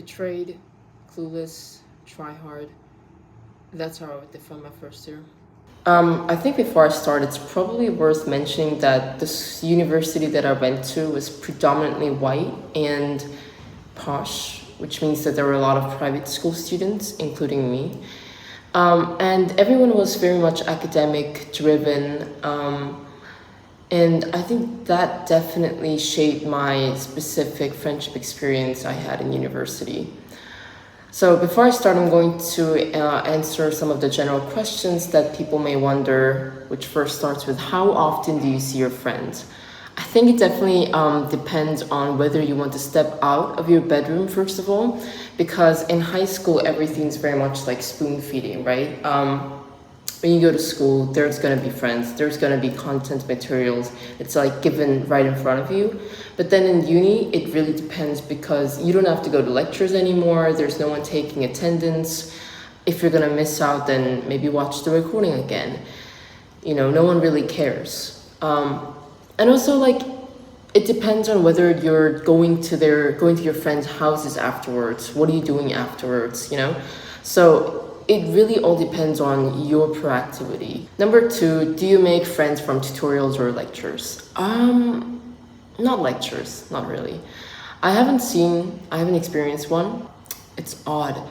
Betrayed, clueless, try hard. That's how I would define my first year. I think before I start, it's probably worth mentioning that this university that I went to was predominantly white and posh, which means that there were a lot of private school students, including me. And everyone was very much academic driven. And I think that definitely shaped my specific friendship experience I had in university. So before I start, I'm going to answer some of the general questions that people may wonder, which first starts with how often do you see your friends? I think it definitely depends on whether you want to step out of your bedroom, first of all, because in high school, everything's very much like spoon feeding, right? When you go to school, there's going to be friends, there's going to be content materials. It's like given right in front of you. But then in uni, it really depends because you don't have to go to lectures anymore. There's no one taking attendance. If you're going to miss out, then maybe watch the recording again. You know, no one really cares. And also, like, it depends on whether you're going to your friends' houses afterwards. What are you doing afterwards, you know? So it really all depends on your proactivity. Number two, do you make friends from tutorials or lectures? Not lectures, not really. I haven't experienced one. It's odd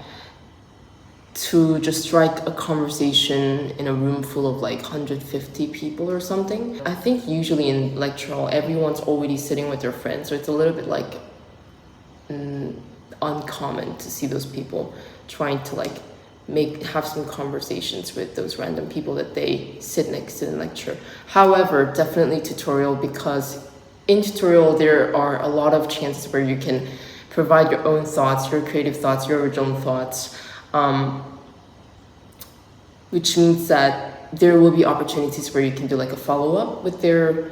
to just strike a conversation in a room full of like 150 people or something. I think usually in lecture hall, everyone's already sitting with their friends, so it's a little bit like uncommon to see those people trying to like have some conversations with those random people that they sit next to in lecture. However, definitely tutorial, because in tutorial there are a lot of chances where you can provide your own thoughts, your creative thoughts, your original thoughts, which means that there will be opportunities where you can do like a follow-up with their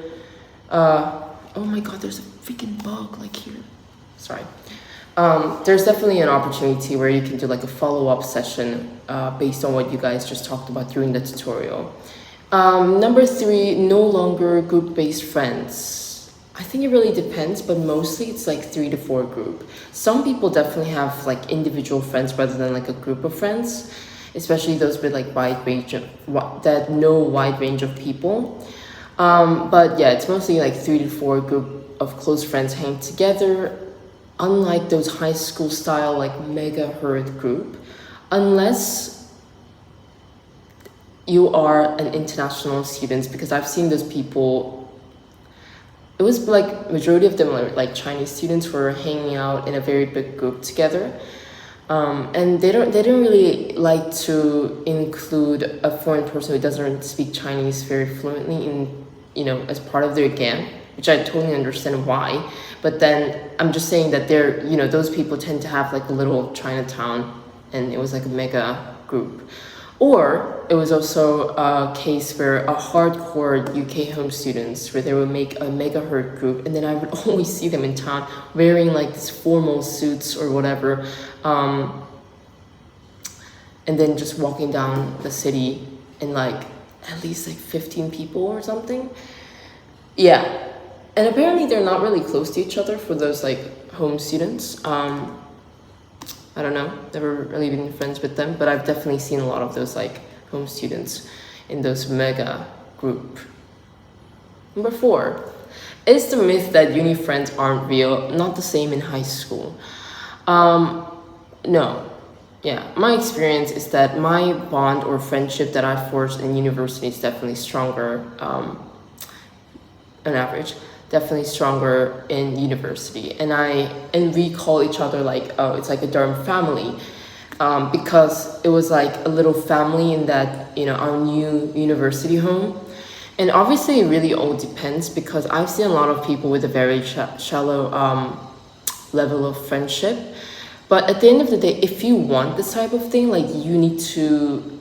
oh my god, there's a freaking bug like here, sorry. There's definitely an opportunity where you can do like a follow-up session based on what you guys just talked about during the tutorial. Number three, no longer group-based friends. I think it really depends, but mostly it's like 3 to 4 group. Some people definitely have like individual friends rather than like a group of friends, especially those with like wide range of people. But yeah, it's mostly like 3 to 4 group of close friends hang together. Unlike those high school style like mega herd group, unless you are an international student, because I've seen those people, it was like majority of them were like Chinese students who were hanging out in a very big group together. And they don't really like to include a foreign person who doesn't speak Chinese very fluently in, you know, as part of their gang, which I totally understand why. But then I'm just saying that they're, you know, those people tend to have like a little Chinatown, and it was like a mega group. Or it was also a case where a hardcore UK home students, where they would make a mega herd group, and then I would always see them in town wearing like these formal suits or whatever, and then just walking down the city in like at least like 15 people or something. Yeah. And apparently they're not really close to each other for those like home students. I don't know, never really been friends with them, but I've definitely seen a lot of those like home students in those mega group. Number 4, is the myth that uni friends aren't real not the same in high school? No. Yeah, my experience is that my bond or friendship that I forged in university is definitely stronger on average. Definitely stronger in university, and we call each other like, oh, it's like a Durham family, because it was like a little family in that, you know, our new university home. And obviously it really all depends, because I've seen a lot of people with a very shallow level of friendship, but at the end of the day, if you want this type of thing, like, you need to,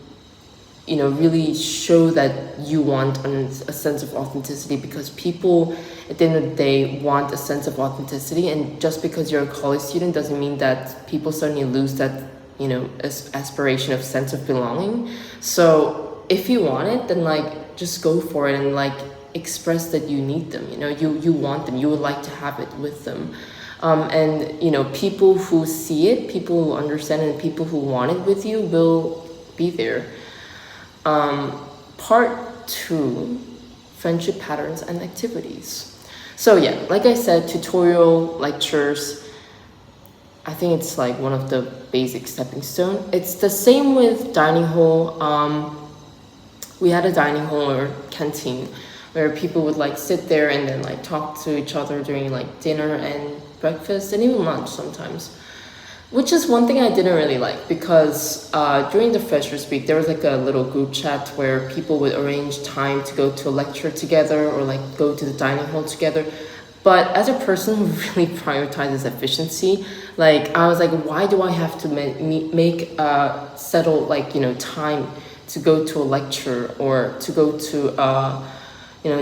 you know, really show that you want a sense of authenticity, because people at the end of the day want a sense of authenticity. And just because you're a college student doesn't mean that people suddenly lose that, you know, aspiration of sense of belonging. So if you want it, then like just go for it and like express that you need them, you know, you want them, you would like to have it with them. And people who see it, people who understand it, and people who want it with you will be there. Part two, friendship patterns and activities. So yeah, like I said, tutorial lectures, I think it's like one of the basic stepping stone. It's the same with dining hall. We had a dining hall or canteen where people would like sit there and then like talk to each other during like dinner and breakfast and even lunch sometimes. Which is one thing I didn't really like because during the Freshers Week, there was like a little group chat where people would arrange time to go to a lecture together or like go to the dining hall together. But as a person who really prioritizes efficiency, like I was like, why do I have to make settle like, time to go to a lecture or to go to,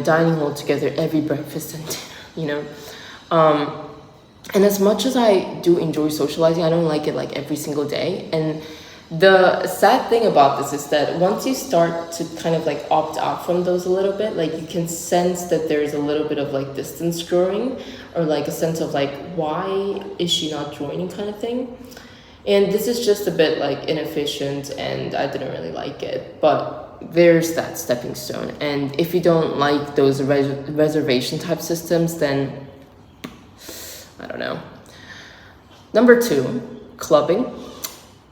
dining hall together every breakfast and dinner, And as much as I do enjoy socializing, I don't like it like every single day. And the sad thing about this is that once you start to kind of like opt out from those a little bit, like you can sense that there's a little bit of like distance growing or like a sense of like, why is she not joining kind of thing. And this is just a bit like inefficient and I didn't really like it. But there's that stepping stone. And if you don't like those reservation type systems, then I don't know. Number two, clubbing.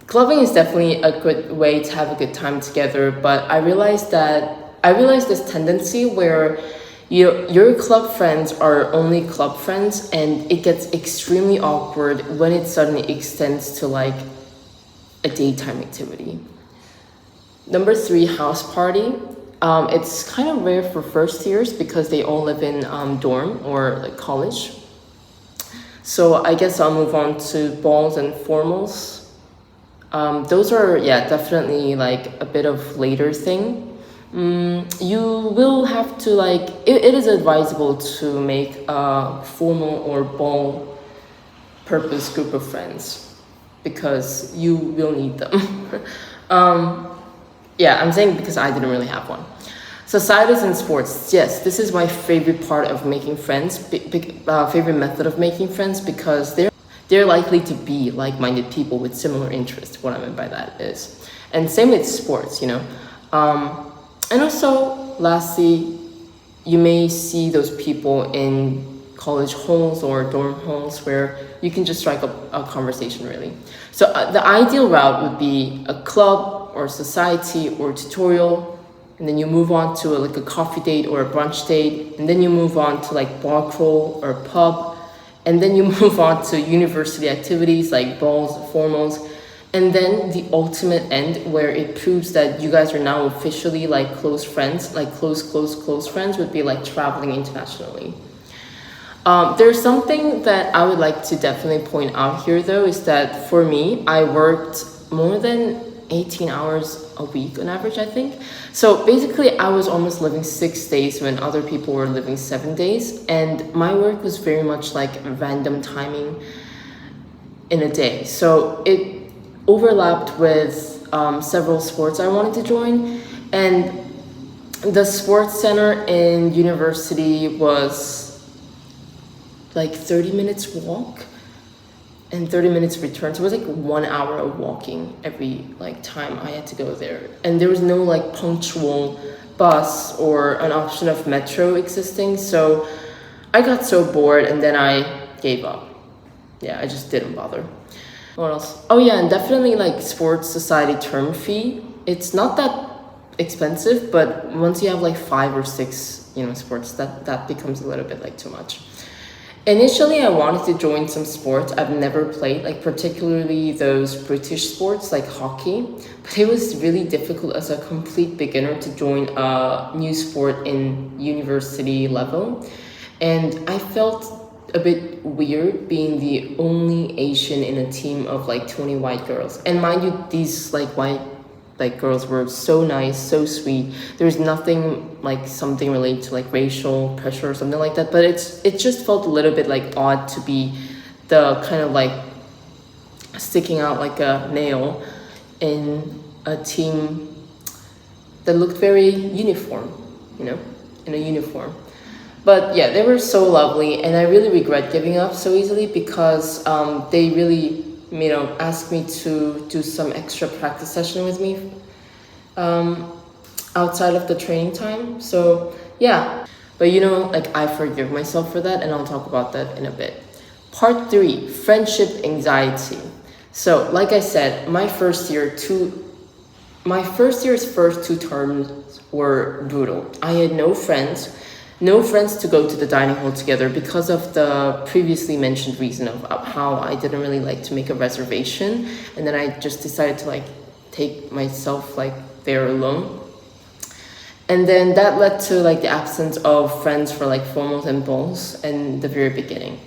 Clubbing is definitely a good way to have a good time together, but I realized this tendency where your club friends are only club friends and it gets extremely awkward when it suddenly extends to like a daytime activity. Number three, house party. It's kind of rare for first years because they all live in dorm or like college. So I guess I'll move on to balls and formals. Those are, definitely like a bit of later thing. You will have to like, it is advisable to make a formal or ball purpose group of friends because you will need them. I'm saying because I didn't really have one. Societies and sports, yes, this is my favorite part of making friends, favorite method of making friends because they're likely to be like-minded people with similar interests. What I mean by that is, and same with sports, and also lastly, you may see those people in college halls or dorm halls where you can just strike up a conversation really. So the ideal route would be a club or society or tutorial, and then you move on to like a coffee date or a brunch date, and then you move on to like bar crawl or pub, and then you move on to university activities like balls, formals, and then the ultimate end where it proves that you guys are now officially like close friends, like close friends would be like traveling internationally. There's something that I would like to definitely point out here though, is that for me, I worked more than 18 hours a week on average, I think. So basically I was almost living 6 days when other people were living 7 days. And my work was very much like random timing in a day. So it overlapped with several sports I wanted to join. And the sports center in university was like 30 minutes walk and 30 minutes return. So it was like 1 hour of walking every like time I had to go there. And there was no like punctual bus or an option of metro existing. So I got so bored and then I gave up. Yeah, I just didn't bother. What else? Oh yeah, and definitely like sports society term fee. It's not that expensive, but once you have like 5 or 6, sports, that becomes a little bit like too much. Initially, I wanted to join some sports I've never played, like particularly those British sports like hockey, but it was really difficult as a complete beginner to join a new sport in university level. And I felt a bit weird being the only Asian in a team of like 20 white girls. And mind you, these like white like girls were so nice, so sweet. There's nothing like something related to like racial pressure or something like that, but it just felt a little bit like odd to be the kind of like sticking out like a nail in a team that looked very uniform, in a uniform. But yeah, they were so lovely, and I really regret giving up so easily because they really, asked me to do some extra practice session with me outside of the training time. So yeah, but like I forgive myself for that, and I'll talk about that in a bit. Part three, friendship anxiety. So like I said, my first year's first two terms were brutal. I had no friends to go to the dining hall together because of the previously mentioned reason of how I didn't really like to make a reservation, and then I just decided to like take myself like there alone. And then that led to like the absence of friends for like formals and balls in the very beginning.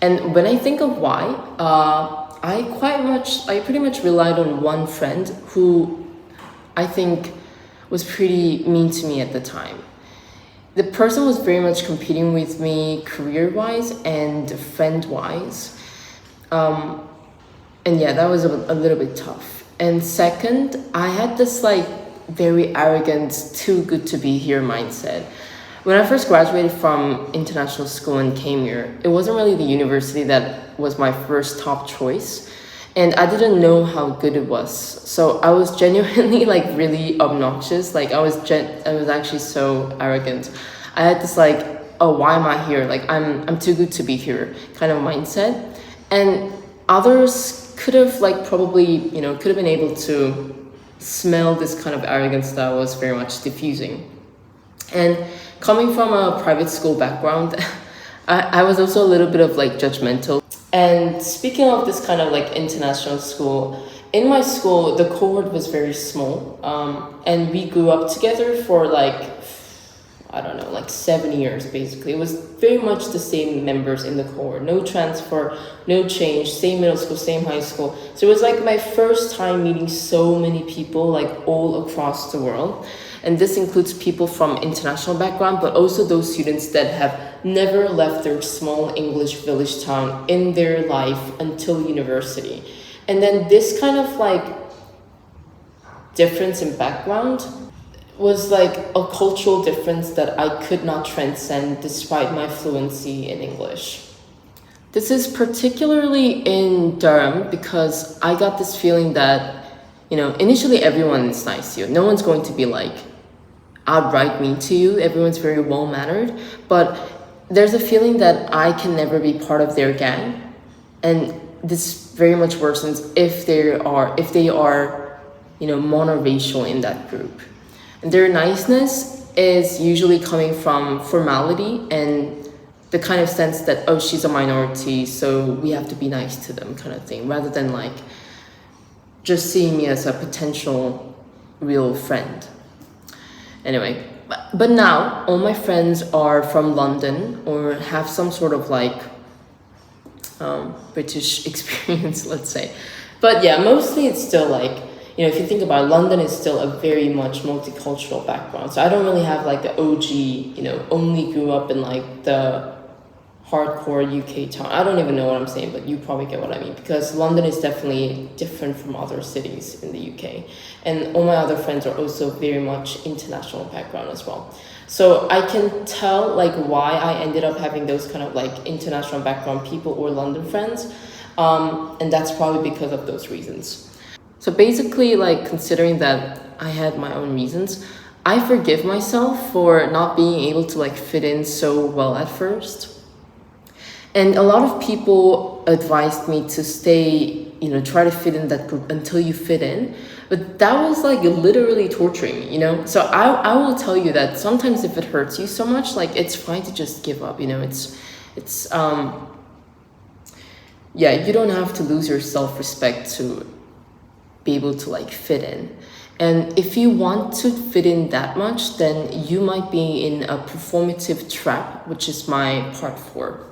And when I think of why, I pretty much relied on one friend who I think was pretty mean to me at the time. The person was very much competing with me career wise and friend wise. And yeah, that was a little bit tough. And second, I had this like very arrogant, too good to be here mindset. When I first graduated from international school and came here, it wasn't really the university that was my first top choice. And I didn't know how good it was. So I was genuinely like really obnoxious. Like I was actually so arrogant. I had this like, oh, why am I here? Like I'm too good to be here kind of mindset. And others could have like probably, could have been able to smell this kind of arrogance that I was very much diffusing. And coming from a private school background, I was also a little bit of like judgmental. And speaking of this kind of like international school, in my school, the cohort was very small. And we grew up together for like, I don't know, like 7 years basically. It was very much the same members in the cohort. No transfer, no change, same middle school, same high school. So it was like my first time meeting so many people like all across the world. And this includes people from international background, but also those students that have never left their small English village town in their life until university. And then this kind of like difference in background was like a cultural difference that I could not transcend despite my fluency in English. This is particularly in Durham because I got this feeling that, initially everyone is nice to you. No one's going to be like outright mean to you. Everyone's very well mannered, but there's a feeling that I can never be part of their gang, and this very much worsens if they are, monoracial in that group. And their niceness is usually coming from formality and the kind of sense that, oh, she's a minority, so we have to be nice to them kind of thing, rather than like just seeing me as a potential real friend. Anyway, but now all my friends are from London or have some sort of like British experience, let's say. But yeah, mostly it's still like, if you think about it, London is still a very much multicultural background. So I don't really have like the OG, only grew up in like the hardcore UK town. I don't even know what I'm saying, but you probably get what I mean, because London is definitely different from other cities in the UK. And all my other friends are also very much international background as well. So I can tell like why I ended up having those kind of like international background people or London friends. And that's probably because of those reasons. So basically, like considering that I had my own reasons, I forgive myself for not being able to like fit in so well at first. And a lot of people advised me to stay, try to fit in that group until you fit in. But that was like literally torturing me. So I will tell you that sometimes if it hurts you so much, like it's fine to just give up, it's yeah, you don't have to lose your self-respect to be able to like fit in. And if you want to fit in that much, then you might be in a performative trap, which is my part 4.